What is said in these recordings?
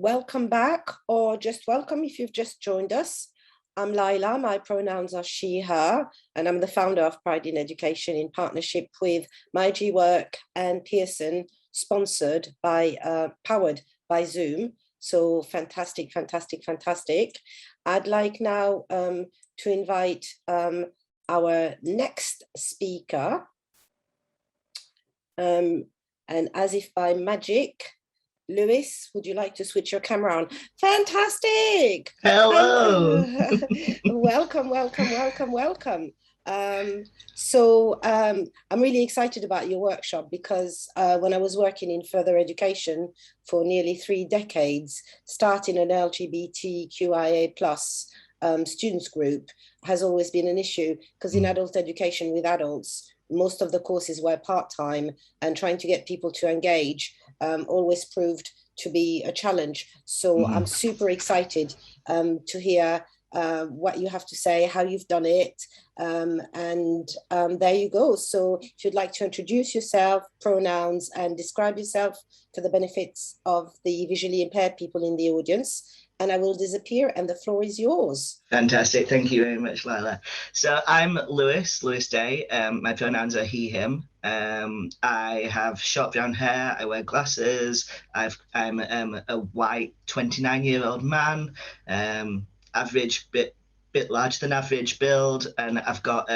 welcome back, or just welcome if you've just joined us. I'm Laila, my pronouns are she, her, and I'm the founder of Pride in Education in partnership with My G Work and Pearson, powered by Zoom. So fantastic, fantastic, fantastic. I'd like now to invite our next speaker. And as if by magic, Lewis, would you like to switch your camera on? Fantastic. Hello. Welcome, welcome, welcome, welcome. I'm really excited about your workshop because when I was working in further education for nearly 3 decades, starting an LGBTQIA plus students group has always been an issue, because in adult education with adults, most of the courses were part-time, and trying to get people to engage always proved to be a challenge. So I'm super excited to hear what you have to say, how you've done it. There you go. So if you'd like to introduce yourself, pronouns, and describe yourself for the benefits of the visually impaired people in the audience, and I will disappear and the floor is yours. Fantastic. Thank you very much, Lila. So I'm Lewis Day. My pronouns are he, him. I have short brown hair. I wear glasses. I'm a white 29-year-old man, average, bit larger than average build, and I've got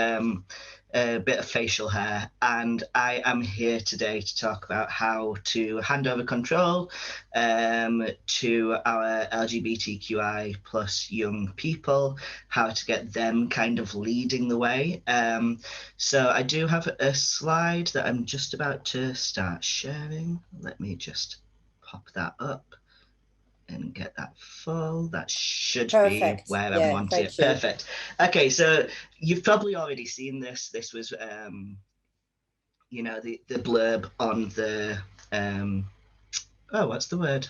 a bit of facial hair, and I am here today to talk about how to hand over control to our LGBTQI plus young people, how to get them kind of leading the way. So I do have a slide that I'm just about to start sharing. Let me just pop that up and get that full. That should Perfect. be where I want it. Perfect. Okay, so you've probably already seen this. This was, the blurb on the, what's the word?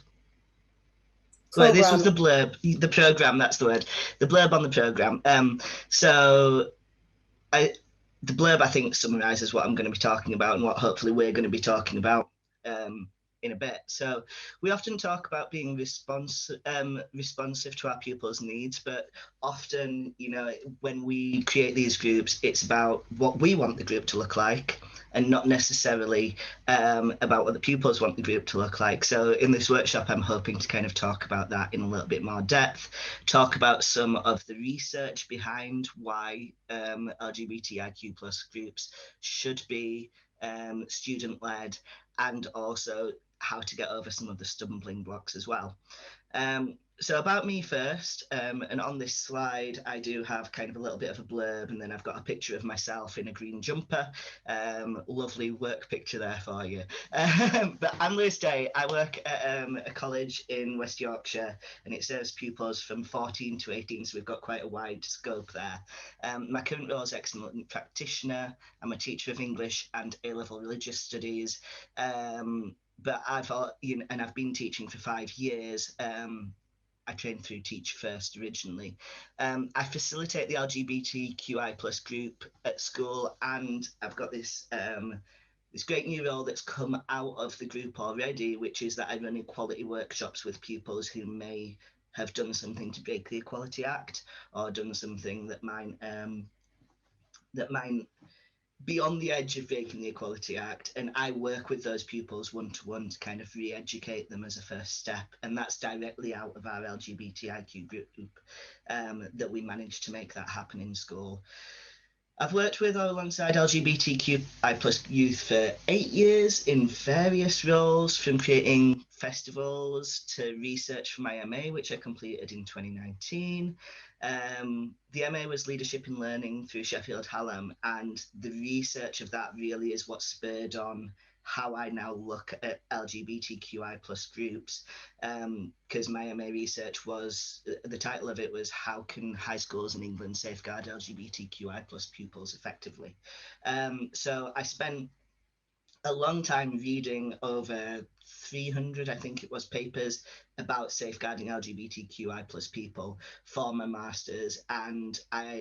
Right, this was the blurb, the program, that's the word. The blurb on the program. The blurb, I think, summarizes what I'm going to be talking about and what hopefully we're going to be talking about in a bit. So we often talk about being responsive to our pupils' needs, but often, when we create these groups, it's about what we want the group to look like, and not necessarily about what the pupils want the group to look like. So in this workshop, I'm hoping to kind of talk about that in a little bit more depth, talk about some of the research behind why LGBTIQ plus groups should be student-led, and also how to get over some of the stumbling blocks as well. So about me first, and on this slide, I do have kind of a little bit of a blurb, and then I've got a picture of myself in a green jumper. Lovely work picture there for you. But I'm Lewis Day. I work at a college in West Yorkshire, and it serves pupils from 14 to 18, so we've got quite a wide scope there. My current role is excellent practitioner. I'm a teacher of English and A-level religious studies. But I've been teaching for 5 years. I trained through Teach First originally. I facilitate the LGBTQI plus group at school, and I've got this great new role that's come out of the group already, which is that I run equality workshops with pupils who may have done something to break the Equality Act, or done something that might be on the edge of breaking the Equality Act, and I work with those pupils one-to-one to kind of re-educate them as a first step, and that's directly out of our LGBTIQ group that we managed to make that happen in school. I've worked with or alongside LGBTQI plus youth for 8 years in various roles, from creating festivals to research for my MA, which I completed in 2019. The MA was Leadership in Learning through Sheffield Hallam, and the research of that really is what spurred on how I now look at LGBTQI plus groups, because my MA research was, the title of it was, How Can High Schools in England Safeguard LGBTQI plus pupils effectively? So I spent a long time reading over 300, I think it was, papers about safeguarding LGBTQI plus people for my master's, and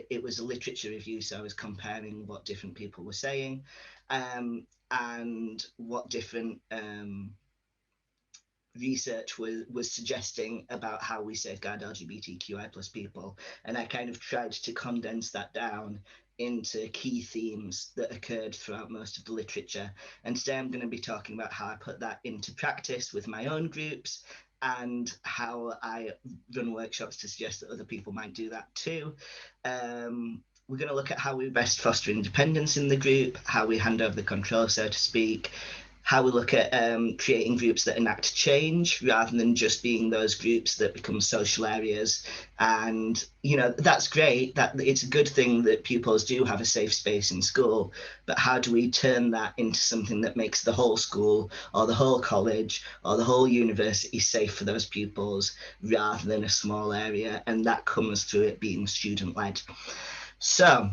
it was a literature review, so I was comparing what different people were saying and what different research was suggesting about how we safeguard LGBTQI plus people. And I kind of tried to condense that down into key themes that occurred throughout most of the literature. And today I'm going to be talking about how I put that into practice with my own groups and how I run workshops to suggest that other people might do that too. We're going to look at how we best foster independence in the group, how we hand over the control, so to speak, how we look at creating groups that enact change rather than just being those groups that become social areas. And, you know, that's great, that it's a good thing that pupils do have a safe space in school, but how do we turn that into something that makes the whole school or the whole college or the whole university safe for those pupils rather than a small area? And that comes through it being student-led. So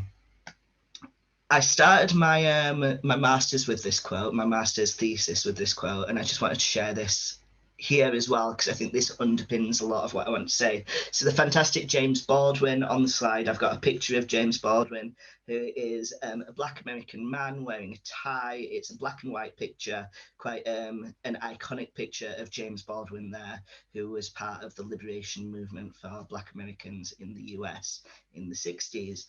I started my my master's with this quote, my master's thesis with this quote, and I just wanted to share this here as well because I think this underpins a lot of what I want to say. So the fantastic James Baldwin on the slide, I've got a picture of James Baldwin, who is a Black American man wearing a tie. It's a black and white picture, quite an iconic picture of James Baldwin there, who was part of the liberation movement for Black Americans in the US in the 60s.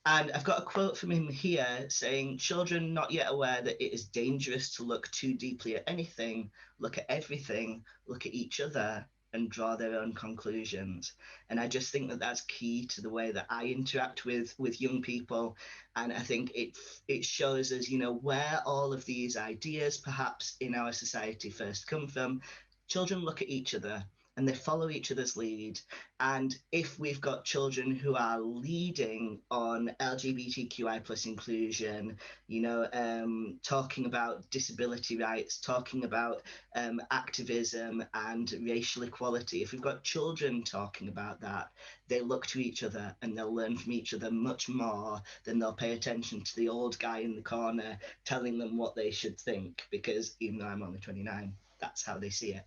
And I've got a quote from him here saying, "Children not yet aware that it is dangerous to look too deeply at anything, look at everything, look at each other, and draw their own conclusions." And I just think that that's key to the way that I interact with young people. And I think it shows us, you know, where all of these ideas perhaps in our society first come from. Children look at each other and they follow each other's lead. And if we've got children who are leading on LGBTQI plus inclusion, you know, talking about disability rights, talking about activism and racial equality, if we've got children talking about that, they look to each other and they'll learn from each other much more than they'll pay attention to the old guy in the corner telling them what they should think, because even though I'm only 29, that's how they see it.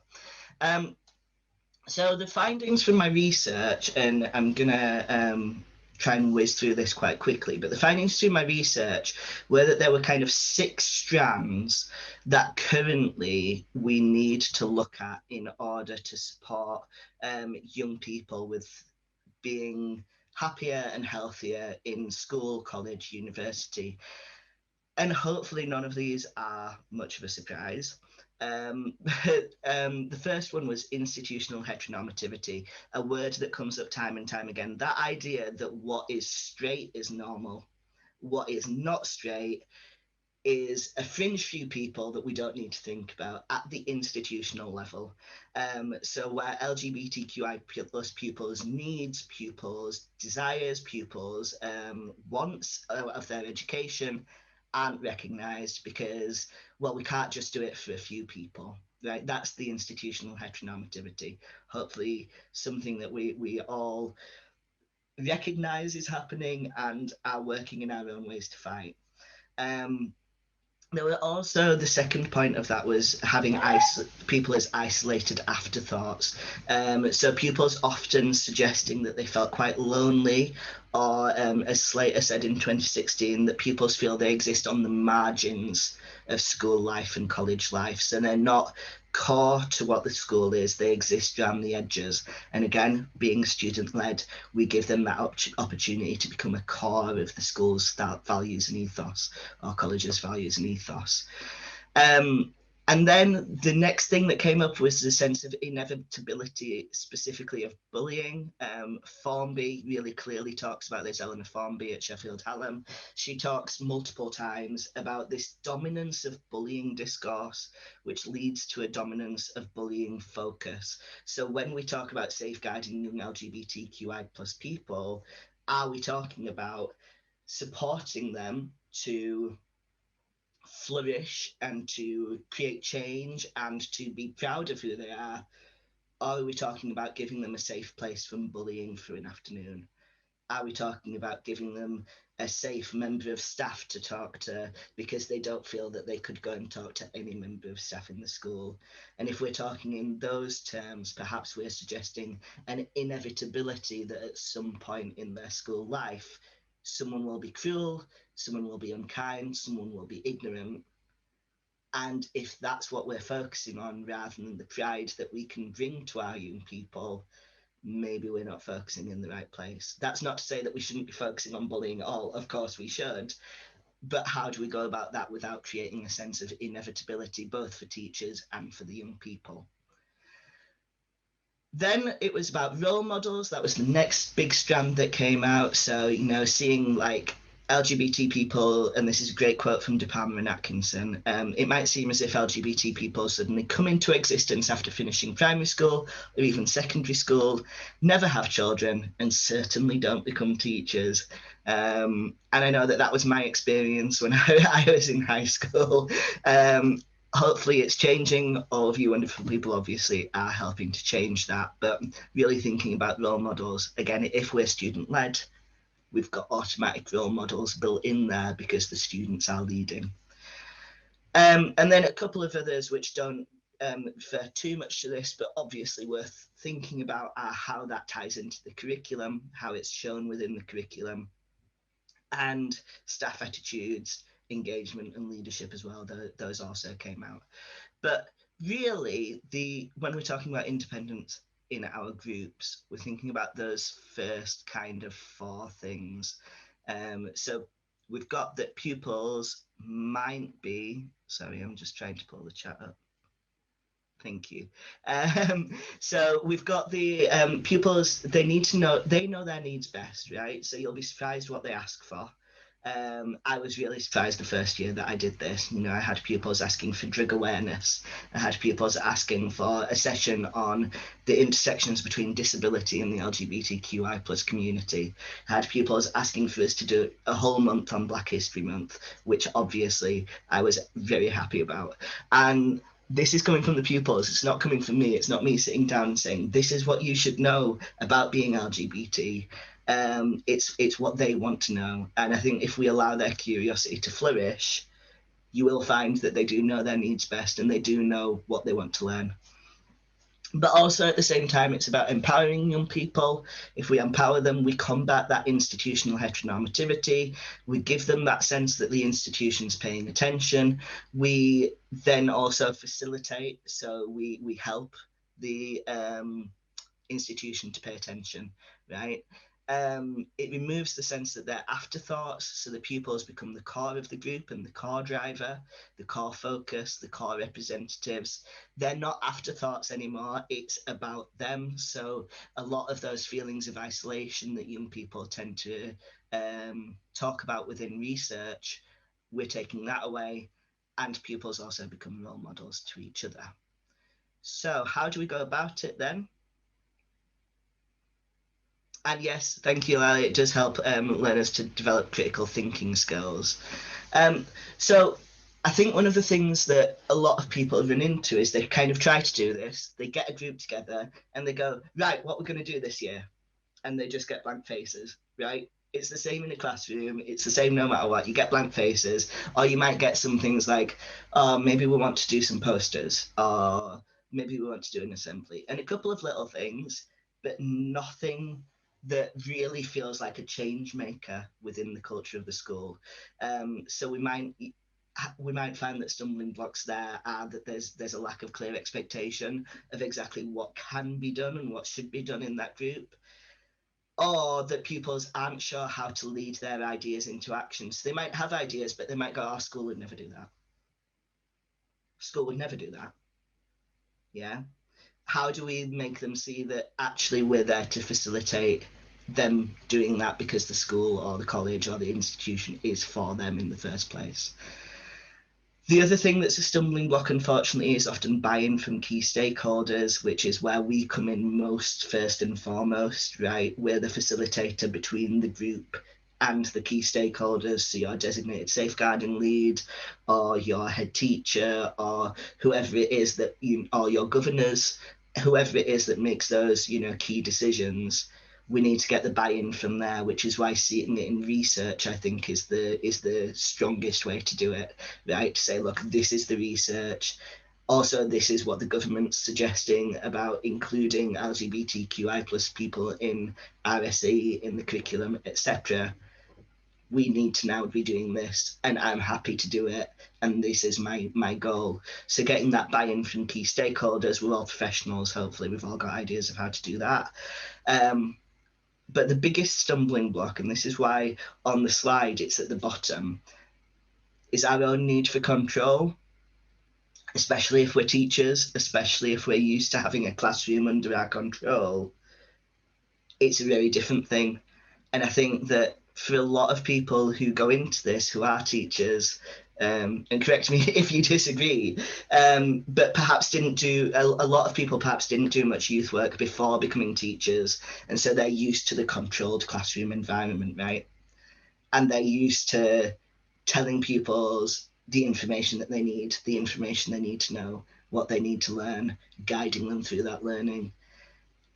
So the findings from my research, and I'm gonna try and whiz through this quite quickly, but the findings through my research were that there were kind of 6 strands that currently we need to look at in order to support young people with being happier and healthier in school, college, university. And hopefully none of these are much of a surprise. The first one was institutional heteronormativity, a word that comes up time and time again. That idea that what is straight is normal, what is not straight is a fringe few people that we don't need to think about at the institutional level. So where LGBTQI plus pupils, needs pupils, desires pupils, wants of their education aren't recognised because, well, we can't just do it for a few people, right? That's the institutional heteronormativity. Hopefully something that we all recognise is happening and are working in our own ways to fight. There were also, the second point of that was having people as isolated afterthoughts. So pupils often suggesting that they felt quite lonely, or as Slater said in 2016, that pupils feel they exist on the margins of school life and college life. So they're not core to what the school is, they exist around the edges. And again, being student-led, we give them that opportunity to become a core of the school's values and ethos, or college's values and ethos. And then the next thing that came up was the sense of inevitability, specifically of bullying. Formby really clearly talks about this, Eleanor Formby at Sheffield Hallam. She talks multiple times about this dominance of bullying discourse, which leads to a dominance of bullying focus. So when we talk about safeguarding young LGBTQI plus people, are we talking about supporting them to flourish and to create change and to be proud of who they are? Or are we talking about giving them a safe place from bullying for an afternoon? Are we talking about giving them a safe member of staff to talk to because they don't feel that they could go and talk to any member of staff in the school? And if we're talking in those terms, perhaps we're suggesting an inevitability that at some point in their school life, someone will be cruel, someone will be unkind, someone will be ignorant. And if that's what we're focusing on, rather than the pride that we can bring to our young people, maybe we're not focusing in the right place. That's not to say that we shouldn't be focusing on bullying at all. Of course we should. But how do we go about that without creating a sense of inevitability, both for teachers and for the young people? Then it was about role models. That was the next big strand that came out. So, you know, seeing like LGBT people, and this is a great quote from De Palma and Atkinson, it might seem as if LGBT people suddenly come into existence after finishing primary school or even secondary school, never have children, and certainly don't become teachers. And I know that that was my experience when I was in high school. Hopefully it's changing. All of you wonderful people obviously are helping to change that, but really thinking about role models. Again, if we're student led, we've got automatic role models built in there because the students are leading. And then a couple of others which don't refer too much to this, but obviously worth thinking about, are how that ties into the curriculum, how it's shown within the curriculum, and staff attitudes, engagement and leadership as well. Those also came out. But really, when we're talking about independence in our groups, we're thinking about those first kind of 4 things. So we've got that pupils might be, sorry, I'm just trying to pull the chat up. Thank you. So we've got the pupils, they know their needs best, right? So you'll be surprised what they ask for. I was really surprised the first year that I did this. You know, I had pupils asking for drug awareness. I had pupils asking for a session on the intersections between disability and the LGBTQI plus community. I had pupils asking for us to do a whole month on Black History Month, which obviously I was very happy about. And this is coming from the pupils. It's not coming from me. It's not me sitting down and saying, this is what you should know about being LGBT. It's what they want to know. And I think if we allow their curiosity to flourish, you will find that they do know their needs best and they do know what they want to learn. But also at the same time, it's about empowering young people. If we empower them, we combat that institutional heteronormativity. We give them that sense that the institution's paying attention. We then also facilitate, so we help the institution to pay attention, right? It removes the sense that they're afterthoughts, so the pupils become the core of the group and the core driver, the core focus, the core representatives. They're not afterthoughts anymore, it's about them. So a lot of those feelings of isolation that young people tend to talk about within research, we're taking that away, and pupils also become role models to each other. So how do we go about it then? And yes, thank you, Lally. It does help learners to develop critical thinking skills. So I think one of the things that a lot of people run into is they kind of try to do this. They get a group together and they go, right, what we're going to do this year. And they just get blank faces, right? It's the same in a classroom. It's the same no matter what. You get blank faces, or you might get some things like, oh, maybe we want to do some posters, or maybe we want to do an assembly, and a couple of little things, but nothing that really feels like a change maker within the culture of the school. So we might find that stumbling blocks there are that there's a lack of clear expectation of exactly what can be done and what should be done in that group, or that pupils aren't sure how to lead their ideas into action. So they might have ideas, but they might go, our school would never do that. School would never do that. Yeah. How do we make them see that actually we're there to facilitate them doing that because the school or the college or the institution is for them in the first place? The other thing that's a stumbling block, unfortunately, is often buy-in from key stakeholders, which is where we come in most, first and foremost, right? We're the facilitator between the group and the key stakeholders, so your designated safeguarding lead, or your head teacher, or whoever it is that or your governors, whoever it is that makes those, key decisions. We need to get the buy-in from there, which is why seeing it in research, I think, is the strongest way to do it, right? To say, look, this is the research. Also, this is what the government's suggesting about including LGBTQI plus people in RSE, in the curriculum, etc. we need to now be doing this, and I'm happy to do it, and this is my goal. So getting that buy-in from key stakeholders, we're all professionals, hopefully we've all got ideas of how to do that. But the biggest stumbling block, and this is why on the slide it's at the bottom, is our own need for control, especially if we're teachers, especially if we're used to having a classroom under our control. It's a very different thing. And I think that for a lot of people who go into this, who are teachers, and correct me if you disagree, but perhaps didn't do, a lot of people perhaps didn't do much youth work before becoming teachers. And so they're used to the controlled classroom environment, right? And they're used to telling pupils the information that they need, the information they need to know, what they need to learn, guiding them through that learning.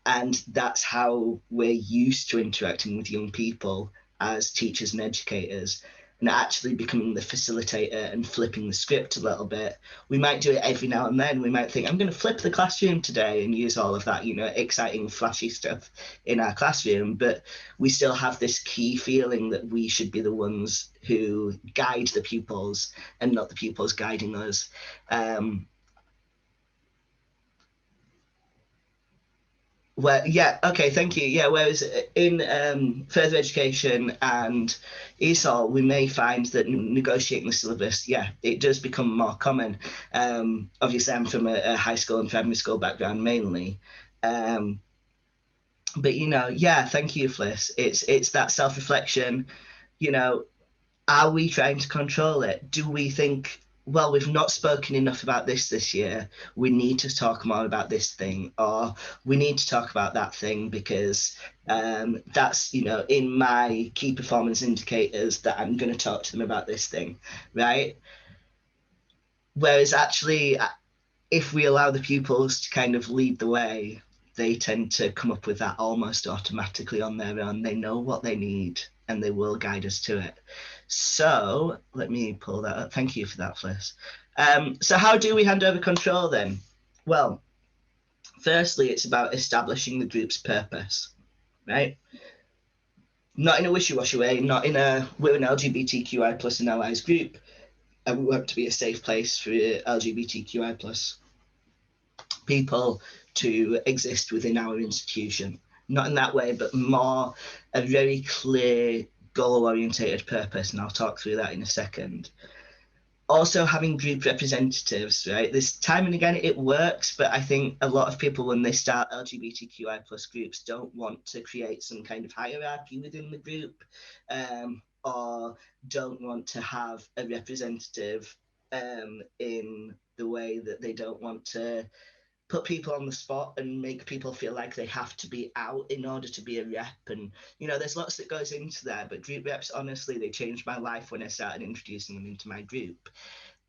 And that's how we're used to interacting with young people as teachers and educators, and actually becoming the facilitator and flipping the script a little bit. We might do it every now and then. We might think, I'm going to flip the classroom today and use all of that, exciting, flashy stuff in our classroom. But we still have this key feeling that we should be the ones who guide the pupils and not the pupils guiding us. Thank you. Yeah, whereas in further education and ESOL, we may find that negotiating the syllabus, it does become more common. Obviously, I'm from a high school and primary school background mainly. But thank you, Fliss. It's that self-reflection. Are we trying to control it? Do we think, well, we've not spoken enough about this year, we need to talk more about this thing, or we need to talk about that thing because that's, in my key performance indicators that I'm going to talk to them about this thing, right? Whereas actually, if we allow the pupils to kind of lead the way, they tend to come up with that almost automatically on their own. They know what they need and they will guide us to it. So let me pull that up. Thank you for that, Fliss. So how do we hand over control then? Well, firstly, it's about establishing the group's purpose, right? Not in a wishy-washy way, not in we're an LGBTQI plus and allies group, and we want to be a safe place for LGBTQI plus people to exist within our institution. Not in that way, but more a very clear goal-orientated purpose, and I'll talk through that in a second. Also having group representatives, right? This time and again it works, but I think a lot of people when they start LGBTQI plus groups don't want to create some kind of hierarchy within the group, or don't want to have a representative in the way that they don't want to put people on the spot and make people feel like they have to be out in order to be a rep. And there's lots that goes into there, but group reps, honestly, they changed my life when I started introducing them into my group.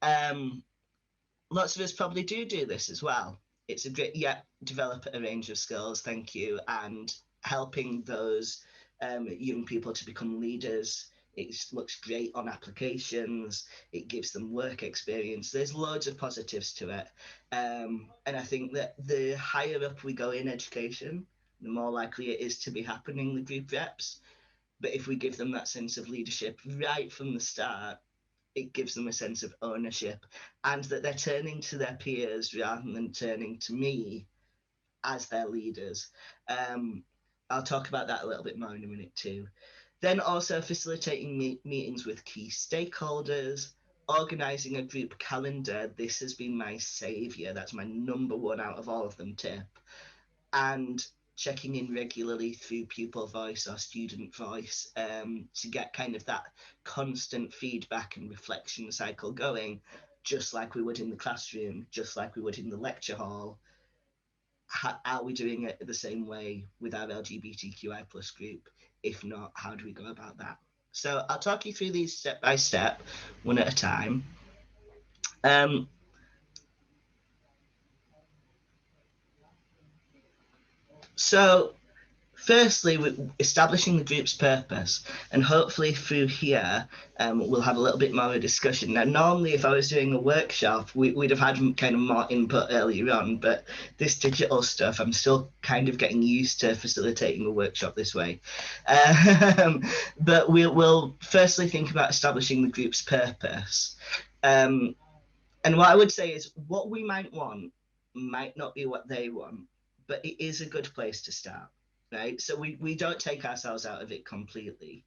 Lots of us probably do this as well. It's a great, develop a range of skills, thank you, and helping those young people to become leaders. It looks great on applications. It gives them work experience. There's loads of positives to it. And I think that the higher up we go in education, the more likely it is to be happening with group reps. But if we give them that sense of leadership right from the start, it gives them a sense of ownership and that they're turning to their peers rather than turning to me as their leaders. I'll talk about that a little bit more in a minute too. Then also facilitating meetings with key stakeholders, organising a group calendar. This has been my saviour. That's my number one out of all of them tip. And checking in regularly through pupil voice or student voice to get kind of that constant feedback and reflection cycle going, just like we would in the classroom, just like we would in the lecture hall. Are we doing it the same way with our LGBTQI plus group? If not, how do we go about that? So I'll talk you through these step by step, one at a time. So firstly, establishing the group's purpose, and hopefully through here, we'll have a little bit more of a discussion. Now, normally, if I was doing a workshop, we'd have had kind of more input earlier on, but this digital stuff, I'm still kind of getting used to facilitating a workshop this way. But we'll firstly think about establishing the group's purpose. And what I would say is what we might want might not be what they want, but it is a good place to start. Right, so we don't take ourselves out of it completely.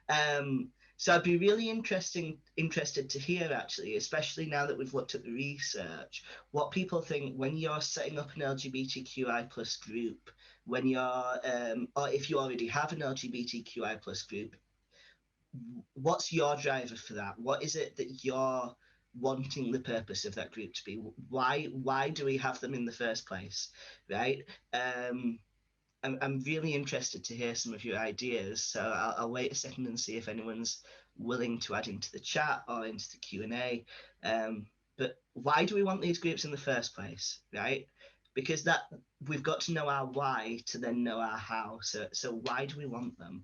So I'd be really interested to hear, actually, especially now that we've looked at the research, what people think when you're setting up an LGBTQI plus group, when you're, or if you already have an LGBTQI plus group, what's your driver for that? What is it that you're wanting the purpose of that group to be? Why do we have them in the first place, right? I'm really interested to hear some of your ideas, so I'll wait a second and see if anyone's willing to add into the chat or into the Q&A. But why do we want these groups in the first place, right? Because that we've got to know our why to then know our how. So why do we want them?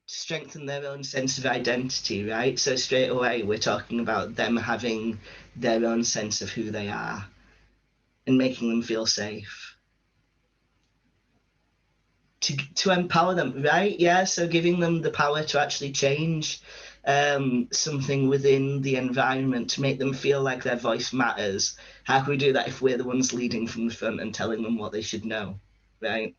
To strengthen their own sense of identity, right? So straight away, we're talking about them having their own sense of who they are and making them feel safe. To empower them, right? Yeah, so giving them the power to actually change something within the environment to make them feel like their voice matters. How can we do that if we're the ones leading from the front and telling them what they should know, right?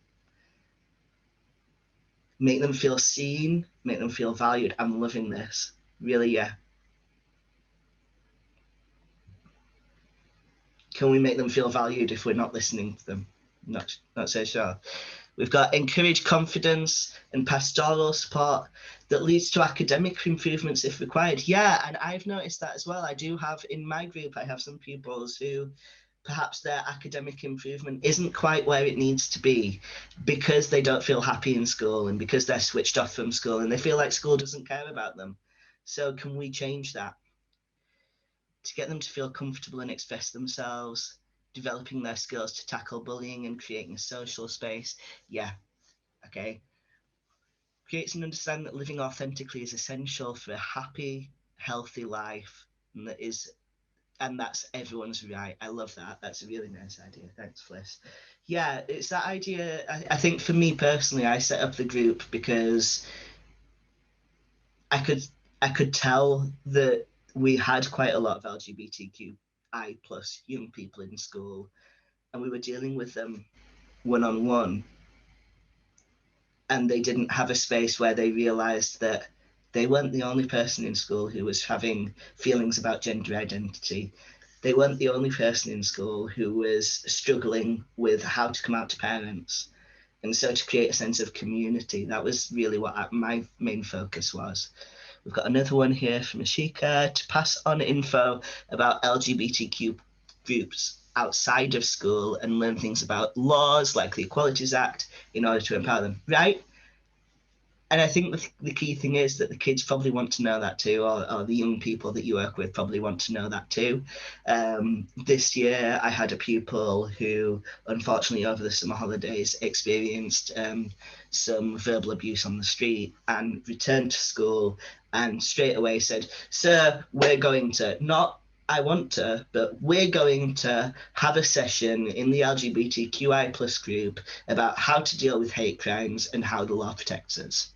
Make them feel seen, make them feel valued. I'm loving this, really, yeah. Can we make them feel valued if we're not listening to them? Not so sure. We've got encourage confidence and pastoral support that leads to academic improvements if required. Yeah, and I've noticed that as well. I do have in my group, I have some pupils who perhaps their academic improvement isn't quite where it needs to be because they don't feel happy in school and because they're switched off from school and they feel like school doesn't care about them. So can we change that? To get them to feel comfortable and express themselves, developing their skills to tackle bullying and creating a social space. Yeah, okay. Creates an understanding that living authentically is essential for a happy, healthy life, and that's everyone's right. I love that. That's a really nice idea. Thanks, Fliss. Yeah, it's that idea. I think for me personally, I set up the group because I could tell that we had quite a lot of LGBTQI plus young people in school, and we were dealing with them one-on-one, and they didn't have a space where they realized that they weren't the only person in school who was having feelings about gender identity. They weren't the only person in school who was struggling with how to come out to parents. And so to create a sense of community, that was really what my main focus was. We've got another one here from Ashika: to pass on info about LGBTQ groups outside of school and learn things about laws like the Equalities Act in order to empower them, right? And I think the key thing is that the kids probably want to know that too, or the young people that you work with probably want to know that too. This year, I had a pupil who, unfortunately, over the summer holidays, experienced some verbal abuse on the street and returned to school and straight away said, "Sir, we're going to not I want to, but we're going to have a session in the LGBTQI plus group about how to deal with hate crimes and how the law protects us.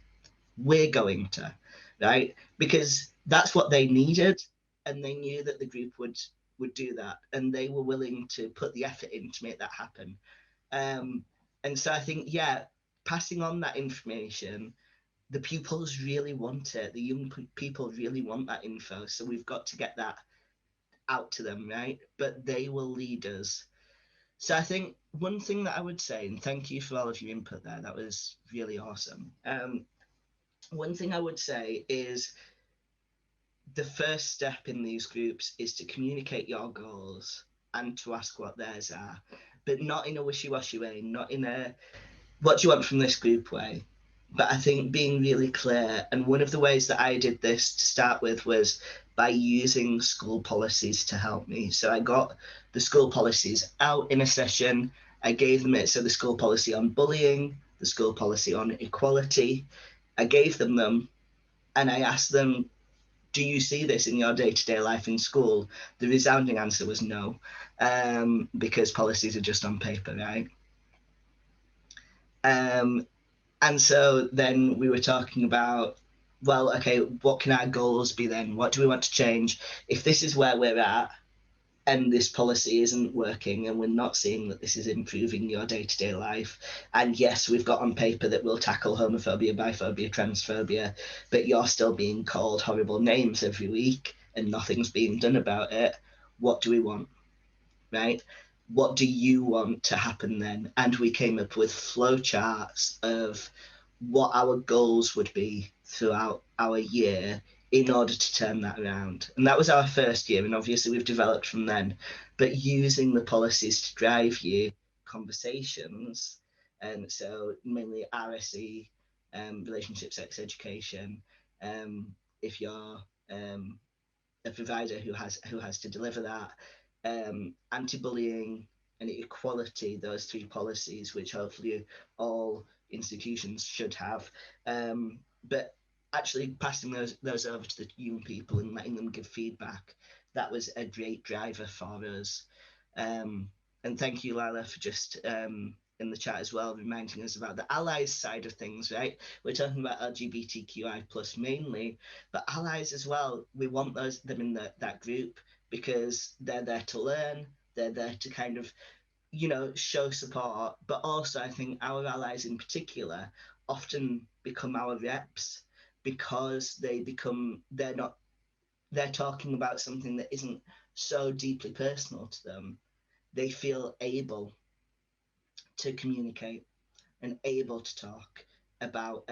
We're going to," right? Because that's what they needed, and they knew that the group would do that, and they were willing to put the effort in to make that happen. And so I think, yeah, passing on that information, the pupils really want it. The young people really want that info. So we've got to get that out to them, right? But they will lead us. So I think one thing that I would say, and thank you for all of your input there, that was really awesome. One thing I would say is the first step in these groups is to communicate your goals and to ask what theirs are, but not in a wishy-washy way, not in a what do you want from this group way. But I think being really clear, and one of the ways that I did this to start with was by using school policies to help me. So I got the school policies out in a session I gave them it. So the school policy on bullying, the school policy on equality, I gave them, and I asked them, do you see this in your day-to-day life in school? The resounding answer was no, because policies are just on paper, right? And so then we were talking about, well, okay, what can our goals be then? What do we want to change? If this is where we're at and this policy isn't working and we're not seeing that this is improving your day-to-day life, and yes, we've got on paper that we'll tackle homophobia, biphobia, transphobia, but you're still being called horrible names every week and nothing's being done about it, what do we want, right? What do you want to happen then? And we came up with flowcharts of what our goals would be throughout our year in order to turn that around. And that was our first year, and obviously we've developed from then, but using the policies to drive you conversations, and so mainly RSE, relationship sex education, if you're a provider who has to deliver that, anti-bullying and equality, those three policies, which hopefully all institutions should have. But actually passing those over to the young people and letting them give feedback, that was a great driver for us. And thank you, Lila, for just in the chat as well, reminding us about the allies side of things, right? We're talking about LGBTQI plus mainly, but allies as well. We want them in that group because they're there to learn, they're there to kind of, show support, but also I think our allies in particular often become our reps because they're talking about something that isn't so deeply personal to them. They feel able to communicate and able to talk about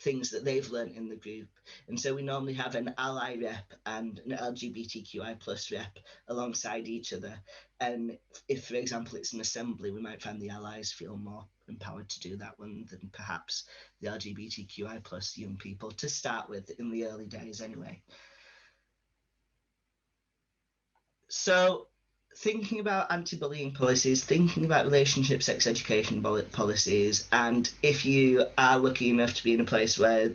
things that they've learned in the group. And so we normally have an ally rep and an LGBTQI plus rep alongside each other. And if, for example, it's an assembly, we might find the allies feel more empowered to do that one than perhaps the LGBTQI plus young people, to start with in the early days anyway. So thinking about anti-bullying policies, thinking about relationship sex education policies, and if you are lucky enough to be in a place where,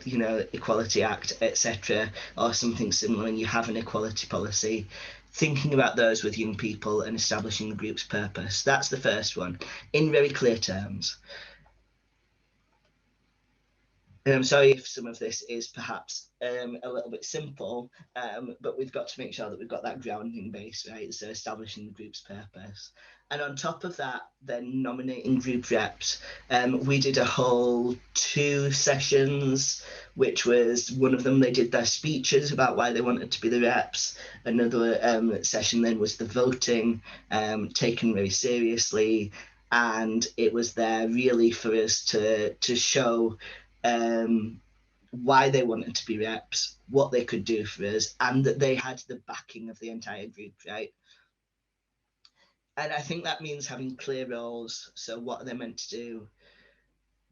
Equality Act, etc., or something similar, and you have an equality policy, thinking about those with young people and establishing the group's purpose. That's the first one, in very clear terms. And I'm sorry if some of this is perhaps a little bit simple, but we've got to make sure that we've got that grounding base, right? So establishing the group's purpose. And on top of that, then nominating group reps. We did a whole 2 sessions, which was one of them, they did their speeches about why they wanted to be the reps. Another session then was the voting, taken very seriously. And it was there really for us to show why they wanted to be reps, what they could do for us, and that they had the backing of the entire group, right? And I think that means having clear roles. So what are they meant to do?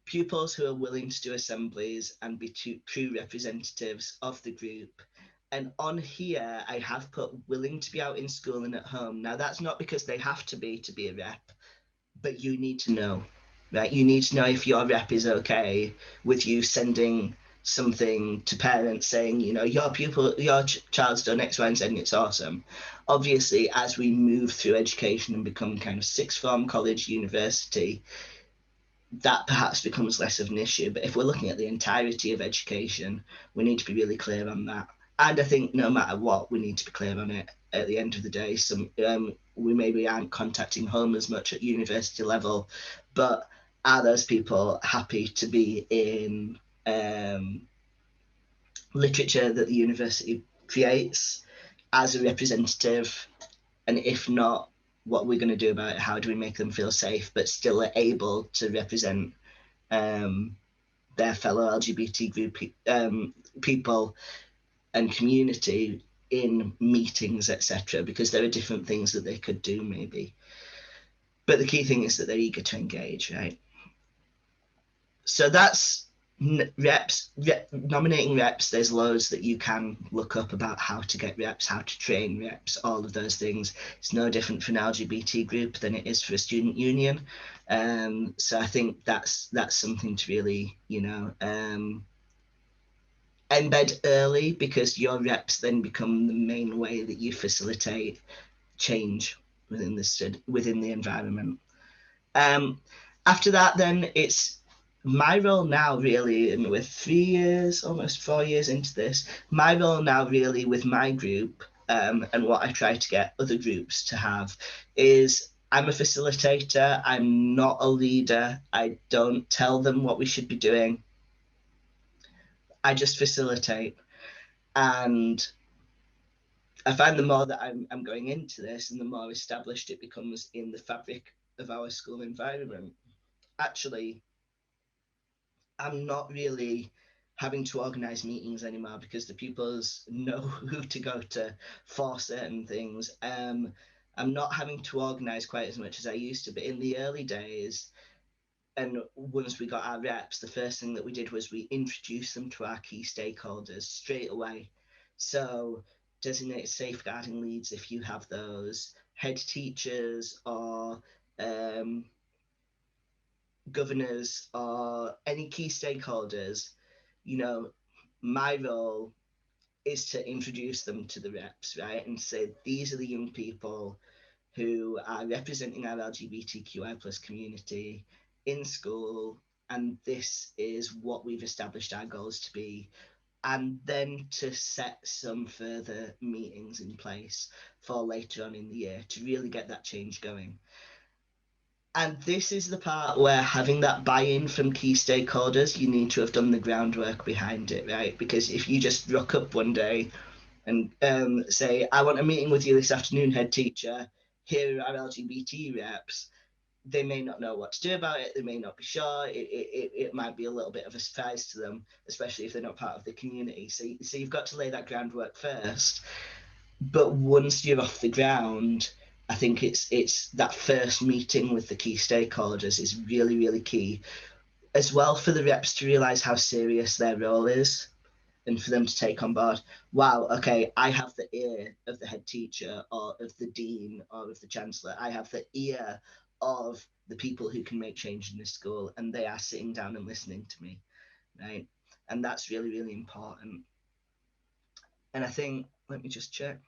Pupils who are willing to do assemblies and be true representatives of the group. And on here, I have put willing to be out in school and at home. Now, that's not because they have to be a rep, but you need to know. Right, you need to know if your rep is okay with you sending something to parents saying, your child's done X, Y, and Z, and it's awesome. Obviously, as we move through education and become kind of sixth form, college, university, that perhaps becomes less of an issue. But if we're looking at the entirety of education, we need to be really clear on that. And I think no matter what, we need to be clear on it at the end of the day. We maybe aren't contacting home as much at university level, but are those people happy to be in literature that the university creates as a representative? And if not, what are we going to do about it? How do we make them feel safe but still able to represent their fellow LGBT group people and community in meetings, etc.? Because there are different things that they could do maybe. But the key thing is that they're eager to engage, right? So that's nominating reps, there's loads that you can look up about how to get reps, how to train reps, all of those things. It's no different for an LGBT group than it is for a student union. So I think that's something to really, embed early, because your reps then become the main way that you facilitate change within the environment. After that, then it's my role now, really, and we're 3 years, almost 4 years into this, my role now really with my group, and what I try to get other groups to have, is I'm a facilitator. I'm not a leader. I don't tell them what we should be doing. I just facilitate. And I find the more that I'm going into this, and the more established it becomes in the fabric of our school environment, actually, I'm not really having to organize meetings anymore, because the pupils know who to go to for certain things. I'm not having to organize quite as much as I used to, but in the early days, and once we got our reps, the first thing that we did was we introduced them to our key stakeholders straight away. So designated safeguarding leads, if you have those, head teachers, or governors, or any key stakeholders, my role is to introduce them to the reps, right? And say, these are the young people who are representing our LGBTQI plus community in school, and this is what we've established our goals to be. And then to set some further meetings in place for later on in the year to really get that change going. And this is the part where having that buy-in from key stakeholders, you need to have done the groundwork behind it, right? Because if you just rock up one day and say, I want a meeting with you this afternoon, head teacher, here are our LGBT reps, they may not know what to do about it. They may not be sure. It might be a little bit of a surprise to them, especially if they're not part of the community. So you've got to lay that groundwork first. But once you're off the ground, I think it's that first meeting with the key stakeholders is really, really key, as well, for the reps to realize how serious their role is, and for them to take on board, wow, okay, I have the ear of the head teacher, or of the dean, or of the chancellor. I have the ear of the people who can make change in this school, and they are sitting down and listening to me, right? And that's really, really important. And I think, let me just check.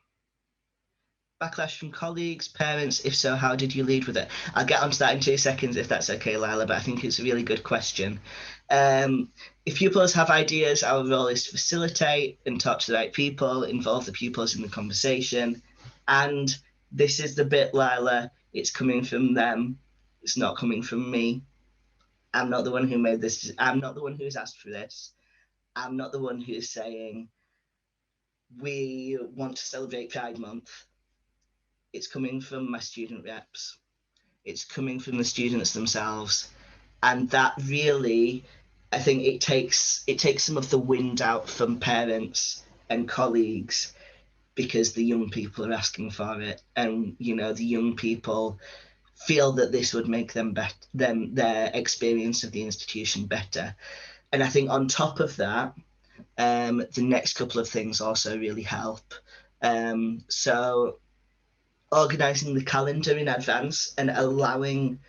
Backlash from colleagues, parents? If so, how did you lead with it? I'll get onto that in 2 seconds, if that's okay, Lila, but I think it's a really good question. If pupils have ideas, our role is to facilitate and talk to the right people, involve the pupils in the conversation. And this is the bit, Lila, it's coming from them. It's not coming from me. I'm not the one who made this. I'm not the one who's asked for this. I'm not the one who's saying, we want to celebrate Pride Month. It's coming from my student reps. It's coming from the students themselves. And that really, I think it takes some of the wind out from parents and colleagues, because the young people are asking for it. And, the young people feel that this would make their experience of the institution better. And I think on top of that, the next couple of things also really help. So organising the calendar in advance and allowing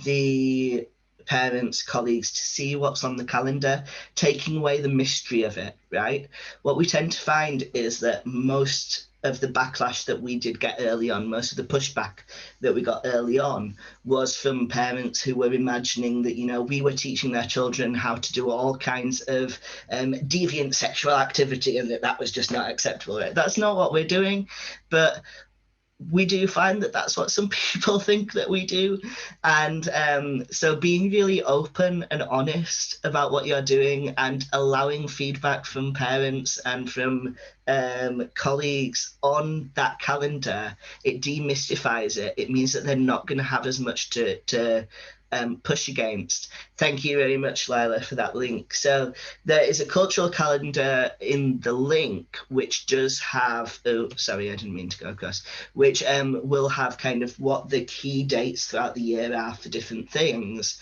the parents, colleagues to see what's on the calendar, taking away the mystery of it, right? What we tend to find is that most of the backlash that we did get early on, most of the pushback that we got early on, was from parents who were imagining that, we were teaching their children how to do all kinds of deviant sexual activity, and that was just not acceptable. Right? That's not what we're doing, but we do find that that's what some people think that we do. And so being really open and honest about what you're doing, and allowing feedback from parents and from colleagues on that calendar, it demystifies it. It means that they're not going to have as much to push against. Thank you very much, Lila, for that link. So there is a cultural calendar in the link, which does have, oh, sorry, I didn't mean to go across, which will have kind of what the key dates throughout the year are for different things.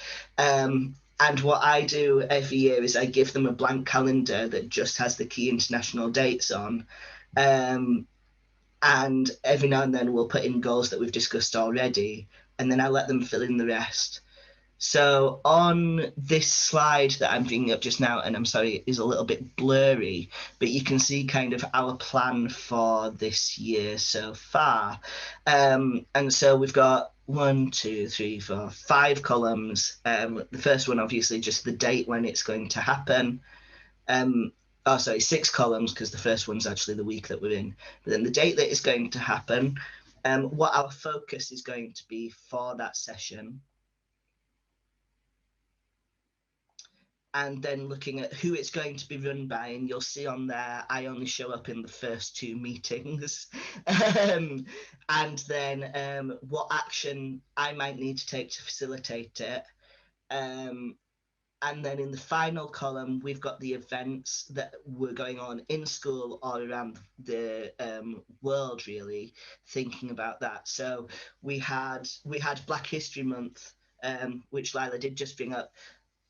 And what I do every year is I give them a blank calendar that just has the key international dates on. And every now and then we'll put in goals that we've discussed already, and then I let them fill in the rest. So on this slide that I'm bringing up just now, and I'm sorry, it is a little bit blurry, but you can see kind of our plan for this year so far. And so we've got 5 columns. The first one, obviously, just the date when it's going to happen. 6 columns, because the first one's actually the week that we're in. But then the date that is going to happen, what our focus is going to be for that session, and then looking at who it's going to be run by. And you'll see on there, I only show up in the first 2 meetings. And then what action I might need to take to facilitate it. And then in the final column, we've got the events that were going on in school or around the world, really, thinking about that. So we had Black History Month, which Lila did just bring up.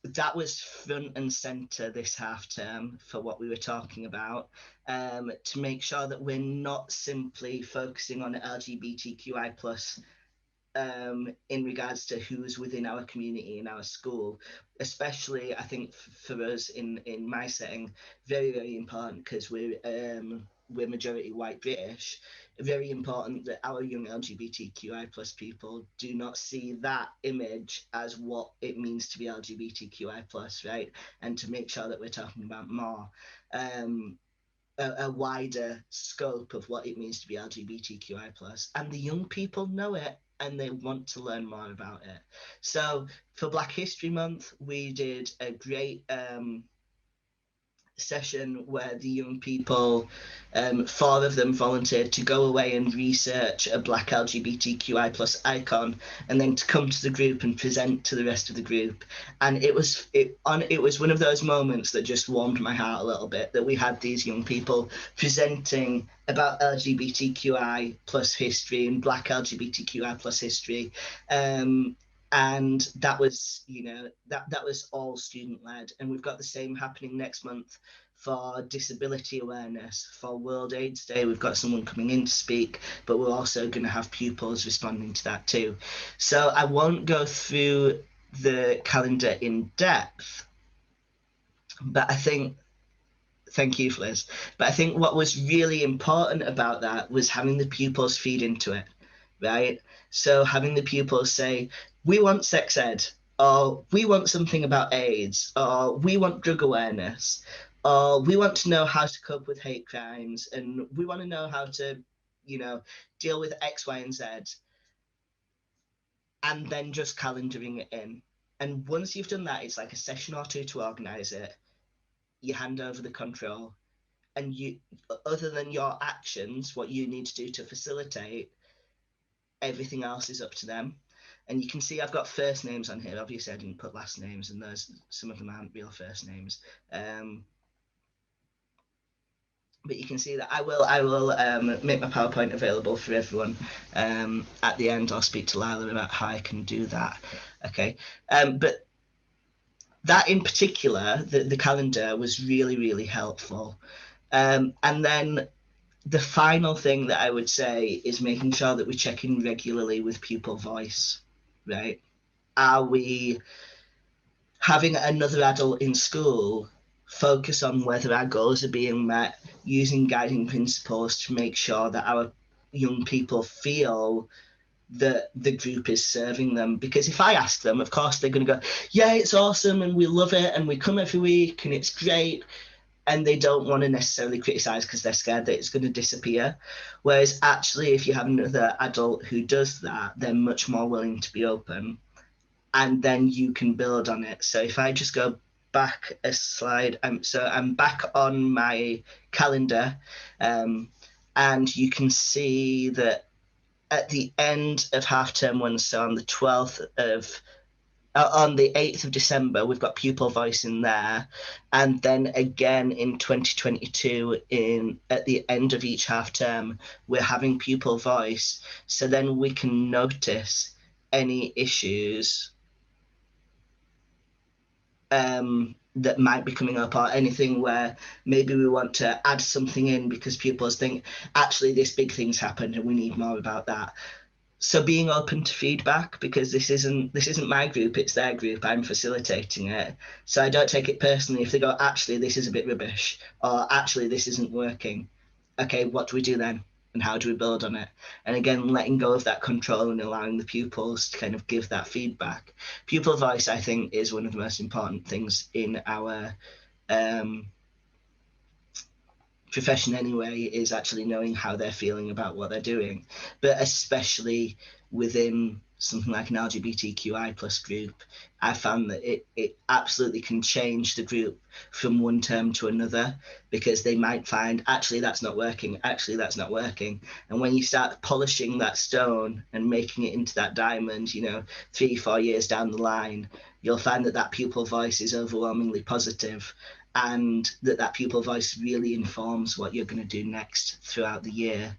That was front and center this half term for what we were talking about, to make sure that we're not simply focusing on LGBTQI plus in regards to who's within our community in our school, especially I think for us in my setting, very, very important, because we're majority white British. Very important that our young LGBTQI plus people do not see that image as what it means to be LGBTQI plus, right? And to make sure that we're talking about more a wider scope of what it means to be LGBTQI plus, and the young people know it and they want to learn more about it. So for Black History Month, we did a great session where the young people, 4 of them volunteered to go away and research a Black LGBTQI plus icon, and then to come to the group and present to the rest of the group. And it was one of those moments that just warmed my heart a little bit, that we had these young people presenting about LGBTQI plus history and Black LGBTQI plus history. And that was, that was all student led. And we've got the same happening next month for disability awareness. For World AIDS Day, we've got someone coming in to speak, but we're also going to have pupils responding to that too. So I won't go through the calendar in depth, but I think, thank you, Liz, but I think what was really important about that was having the pupils feed into it, right? So having the pupils say, we want sex ed, or we want something about AIDS, or we want drug awareness, or we want to know how to cope with hate crimes, and we want to know how to, deal with X, Y, and Z, and then just calendaring it in. And once you've done that, it's like a session or 2 to organize it. You hand over the control, and you, other than your actions, what you need to do to facilitate, everything else is up to them. And you can see I've got first names on here. Obviously I didn't put last names, and some of them aren't real first names. But you can see that I will make my PowerPoint available for everyone at the end. I'll speak to Lila about how I can do that. Okay, but that in particular, the calendar was really, really helpful. And then the final thing that I would say is making sure that we check in regularly with pupil voice, right? Are we having another adult in school focus on whether our goals are being met, using guiding principles to make sure that our young people feel that the group is serving them? Because if I ask them, of course they're going to go, yeah, it's awesome and we love it and we come every week and it's great, and they don't want to necessarily criticize because they're scared that it's going to disappear. Whereas actually, if you have another adult who does that, they're much more willing to be open, and then you can build on it. So if I just go back a slide, so I'm back on my calendar, and you can see that at the end of half term 1, so on the 8th of December, we've got pupil voice in there. And then again in 2022, at the end of each half term, we're having pupil voice. So then we can notice any issues that might be coming up, or anything where maybe we want to add something in because pupils think, actually, this big thing's happened and we need more about that. So being open to feedback, because this isn't my group, it's their group. I'm facilitating it. So I don't take it personally if they go, actually, this is a bit rubbish, or actually, this isn't working. Okay, what do we do then? And how do we build on it? And again, letting go of that control and allowing the pupils to kind of give that feedback. Pupil voice, I think, is one of the most important things in our profession anyway, is actually knowing how they're feeling about what they're doing, but especially within something like an LGBTQI plus group, I found that it absolutely can change the group from one term to another, because they might find, actually, that's not working, actually, that's not working. And when you start polishing that stone and making it into that diamond, 3-4 years down the line, you'll find that that pupil voice is overwhelmingly positive, and that pupil voice really informs what you're going to do next throughout the year.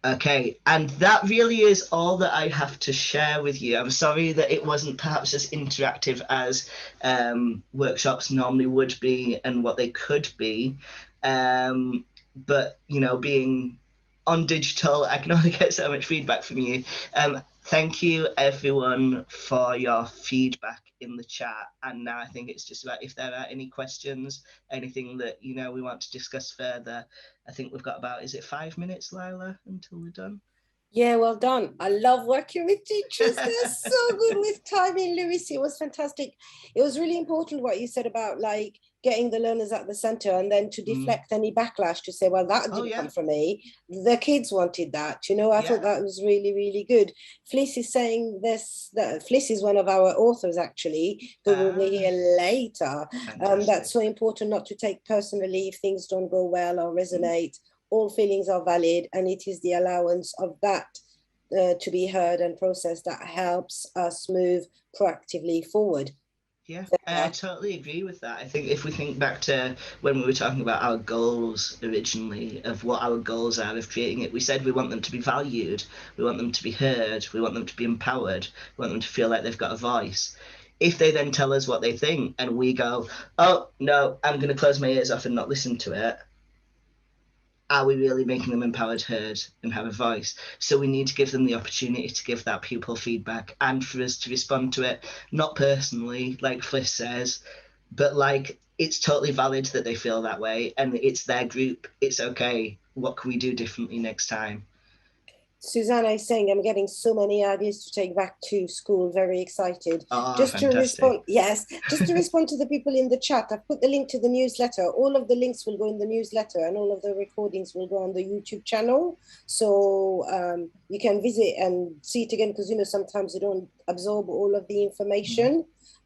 Okay, and that really is all that I have to share with you. I'm sorry that it wasn't perhaps as interactive as workshops normally would be and what they could be. But, being on digital, I can only get so much feedback from you. Thank you, everyone, for your feedback in the chat. And now I think it's just about, if there are any questions, anything that, we want to discuss further. I think we've got about, is it 5 minutes, Lila, until we're done? Yeah, well done. I love working with teachers. They're so good with timing, Lewis. It was fantastic. It was really important what you said about getting the learners at the center, and then to deflect any backlash, to say, well, that didn't come from me. The kids wanted that. I thought that was really, really good. Fliss is saying this, that Fliss is one of our authors, actually, who will be here later. That's so important, not to take personally if things don't go well or resonate. All feelings are valid, and it is the allowance of that to be heard and processed that helps us move proactively forward. Yeah, I totally agree with that. I think if we think back to when we were talking about our goals originally, of what our goals are of creating it, we said we want them to be valued, we want them to be heard, we want them to be empowered, we want them to feel like they've got a voice. If they then tell us what they think and we go, oh, no, I'm going to close my ears off and not listen to it, are we really making them empowered, heard, and have a voice? So we need to give them the opportunity to give that pupil feedback, and for us to respond to it, not personally, like Fliss says, but it's totally valid that they feel that way, and it's their group. It's okay. What can we do differently next time? Susanna is saying, I'm getting so many ideas to take back to school. Very excited. Just fantastic. To respond, yes, just to respond to the people in the chat, I've put the link to the newsletter. All of the links will go in the newsletter, and all of the recordings will go on the YouTube channel. So you can visit and see it again, because, sometimes you don't absorb all of the information.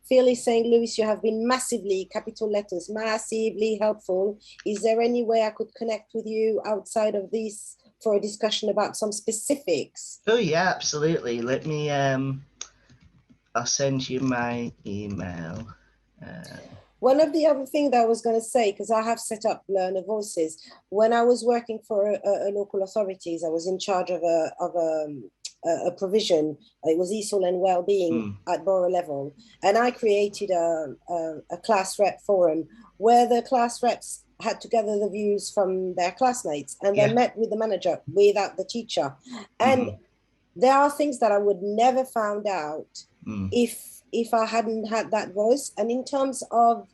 Phil is saying, Lewis, you have been massively, capital letters, massively helpful. Is there any way I could connect with you outside of this for a discussion about some specifics? Oh yeah, absolutely. Let me I'll send you my email. One of the other things that I was going to say, because I have set up Learner Voices, when I was working for a local authorities, I was in charge of a provision. It was ESOL and wellbeing at borough level, and I created a class rep forum where the class reps had to gather the views from their classmates, and then met with the manager without the teacher. And there are things that I would never found out if I hadn't had that voice. And in terms of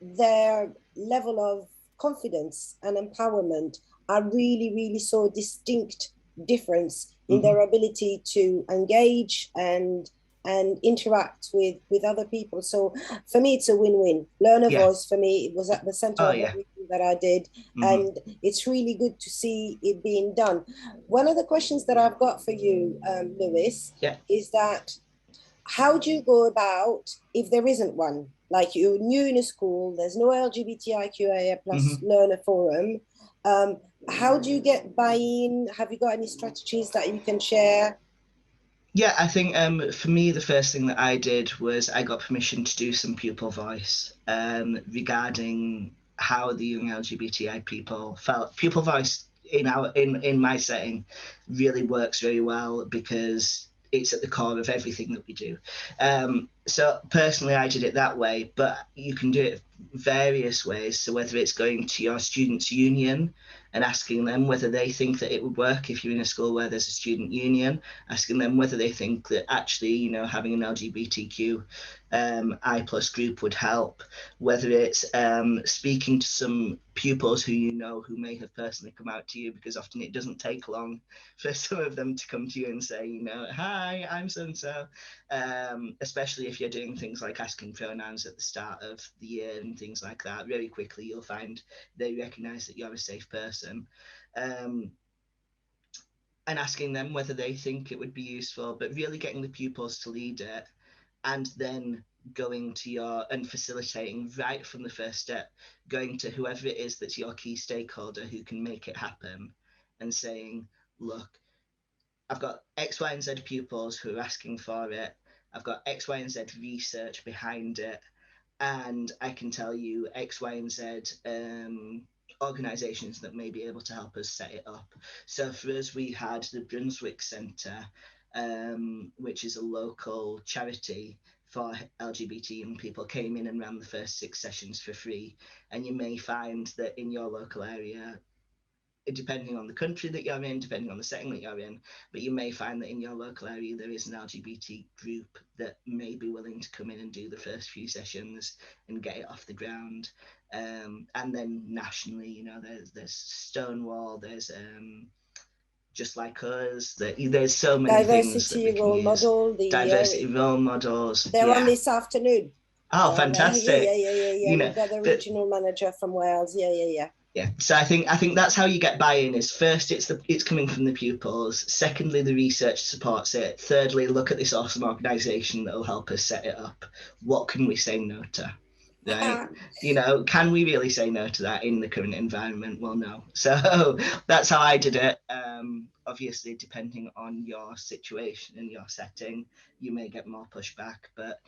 their level of confidence and empowerment, I really, really saw a distinct difference in their ability to engage and interact with other people. So for me, it's a win-win. Learner Voice, for me, it was at the center of everything that I did. And it's really good to see it being done. One of the questions that I've got for you, Lewis, is that how do you go about, if there isn't one, like you're new in a school, there's no LGBTIQA plus learner forum, how do you get buy-in? Have you got any strategies that you can share? Yeah, I think for me, the first thing that I did was I got permission to do some pupil voice regarding how the young LGBTI people felt. Pupil voice in my setting really works very well, because it's at the core of everything that we do. So personally, I did it that way, but you can do it various ways. So whether it's going to your students' union and asking them whether they think that it would work if you're in a school where there's a student union, asking them whether they think that actually, you know, having an LGBTQ I plus group would help, whether it's speaking to some pupils who you know who may have personally come out to you, because often it doesn't take long for some of them to come to you and say, you know, hi, I'm so-and-so, especially if you're doing things like asking pronouns at the start of the year and things like that. Very quickly you'll find they recognize that you're a safe person. And asking them whether they think it would be useful, but really getting the pupils to lead it, and then going to your and facilitating right from the first step, going to whoever it is that's your key stakeholder who can make it happen, and saying, look, I've got X, Y, and Z pupils who are asking for it. I've got X, Y, and Z research behind it, and I can tell you X, Y, and Z organisations that may be able to help us set it up. So for us, we had the Brunswick Centre, which is a local charity for LGBT young people, came in and ran the first 6 sessions for free. And you may find that in your local area, depending on the country that you're in, depending on the setting that you're in, but you may find that in your local area there is an LGBT group that may be willing to come in and do the first few sessions and get it off the ground. And then nationally, you know, there's Stonewall, there's Just Like Us, there's so many things that we can use. Model, Diversity role models. They're on this afternoon. Oh, fantastic! Yeah. You know, We've got the regional manager from Wales. Yeah. So I think that's how you get buy-in. Is first it's coming from the pupils. Secondly, the research supports it. Thirdly, look at this awesome organisation that will help us set it up. What can we say no to? Right? You know, can we really say no to that in the current environment? Well, no. So that's how I did it. Obviously, depending on your situation and your setting, you may get more pushback, but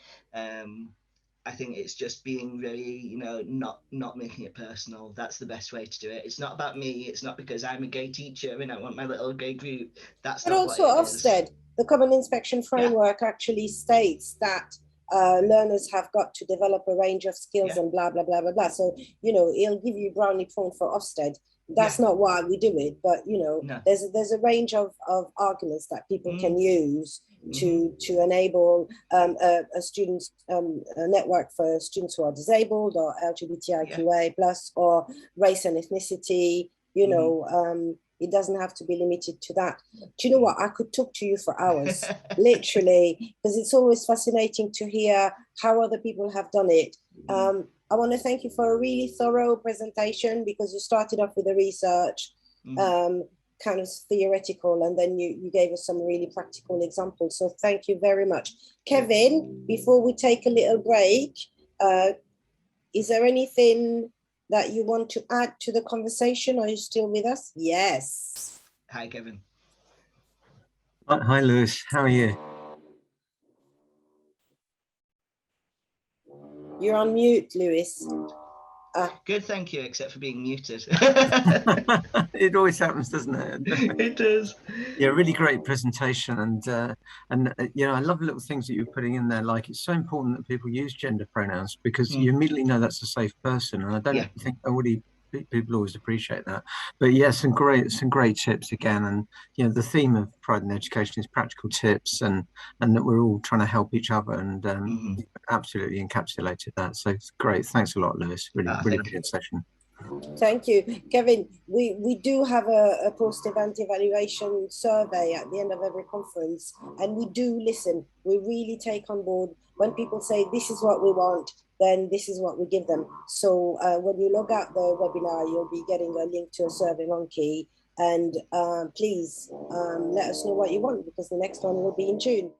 I think it's just being very, you know, not making it personal. That's the best way to do it. It's not about me. It's not because I'm a gay teacher and I want my little gay group. That's but not also what it is. Ofsted, the Common Inspection Framework actually states that learners have got to develop a range of skills and blah, blah, blah, blah, blah. So, you know, it'll give you brownie point for Ofsted. That's not why we do it, but, you know, there's a range of arguments that people can use to enable a student's a network for students who are disabled or LGBTIQA plus or race and ethnicity, you know, it doesn't have to be limited to that. Do you know what? I could talk to you for hours, literally, because it's always fascinating to hear how other people have done it. I want to thank you for a really thorough presentation, because you started off with the research, kind of theoretical, and then you gave us some really practical examples. So thank you very much. Kevin, before we take a little break, is there anything that you want to add to the conversation? Are you still with us? Yes. Hi, Kevin. Hi, Lewis. How are you? You're on mute, Lewis. Good, thank you, except for being muted. It always happens, doesn't it? It does. Yeah, really great presentation, and you know, I love the little things that you're putting in there. Like, it's so important that people use gender pronouns, because you immediately know that's a safe person, and I don't think people always appreciate that. But yeah, some great tips again, and you know, the theme of Pride in Education is practical tips, and that we're all trying to help each other, and absolutely encapsulated that. So it's great. Thanks a lot, Lewis. Really good session. Thank you, Kevin. We do have a post-event evaluation survey at the end of every conference, and we do listen. We really take on board when people say this is what we want, then this is what we give them. So when you log out the webinar, you'll be getting a link to a SurveyMonkey, and please let us know what you want, because the next one will be in June.